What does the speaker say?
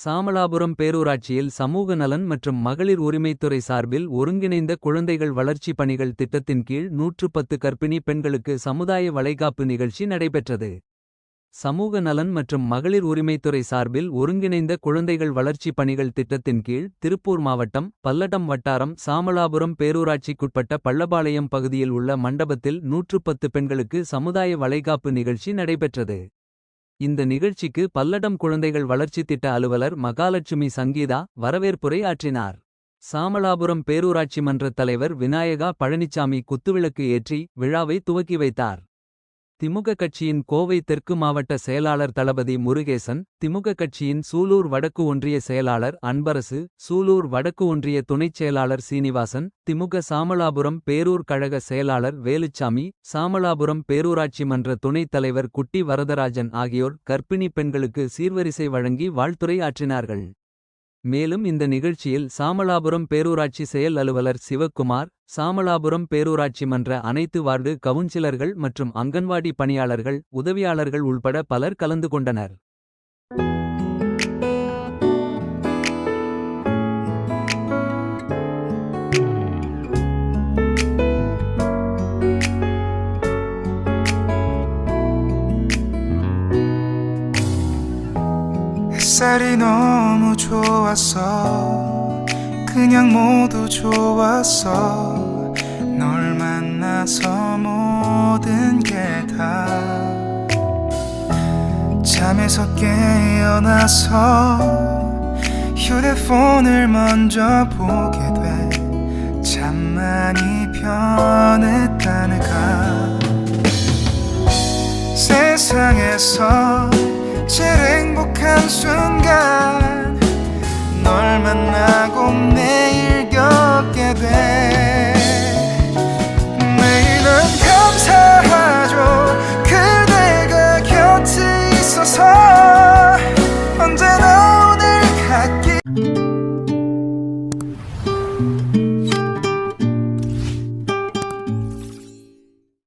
சாமளாபுரம் பேரூராட்சியில் சமூக நலன் மற்றும் மகளிர் உரிமைத்துறை சார்பில் ஒருங்கிணைந்த குழந்தைகள் வளர்ச்சி பணிகள் திட்டத்தின் கீழ் 110 கர்ப்பிணி பெண்களுக்கு சமுதாய வளைகாப்பு நிகழ்ச்சி நடைபெற்றது. சமூக நலன் மற்றும் மகளிர் உரிமைத்துறை சார்பில் ஒருங்கிணைந்த குழந்தைகள் வளர்ச்சி பணிகள் திட்டத்தின் கீழ் திருப்பூர் மாவட்டம் பல்லடம் வட்டாரம் சாமளாபுரம் பேரூராட்சிக்குட்பட்ட பள்ளபாளையம் பகுதியில் உள்ள மண்டபத்தில் 110 பெண்களுக்கு சமுதாய வளைகாப்பு நிகழ்ச்சி நடைபெற்றது. இந்த நிகழ்ச்சிக்கு பல்லடம் குழந்தைகள் வளர்ச்சி திட்ட அலுவலர் மகாலட்சுமி சங்கீதா வரவேற்புரை ஆற்றினார். சாமளாபுரம் பேரூராட்சி மன்ற தலைவர் விநாயகா பழனிச்சாமி குத்துவிளக்கு ஏற்றி விழாவை துவக்கி வைத்தார். திமுக கட்சியின் கோவை தெற்கு மாவட்ட செயலாளர் தளபதி முருகேசன், திமுக கட்சியின் சூலூர் வடக்கு ஒன்றிய செயலாளர் அன்பரசு, சூலூர் வடக்கு ஒன்றிய துணைச் செயலாளர் சீனிவாசன், திமுக சாமளாபுரம் பேரூர் கழக செயலாளர் வேலுச்சாமி, சாமளாபுரம் பேரூராட்சி மன்ற துணைத் தலைவர் குட்டி வரதராஜன் ஆகியோர் கர்ப்பிணி பெண்களுக்கு சீர்வரிசை வழங்கி வாழ்த்துரை ஆற்றினார்கள். மேலும் இந்த நிகழ்ச்சியில் சாமளாபுரம் பேரூராட்சி செயல் அலுவலர் சிவக்குமார், சாமளாபுரம் பேரூராட்சி மன்ற அனைத்து வார்டு கவுன்சிலர்கள் மற்றும் அங்கன்வாடி பணியாளர்கள், உதவியாளர்கள் உள்பட பலர் கலந்து கொண்டனர். 햇살이 너무 좋았어. 그냥 모두 좋았어. 널 만나서 모든 게 다 잠에서 깨어나서 휴대폰을 먼저 보게 돼. 참 많이 변했다니까. 세상에서 제일 행복한 순간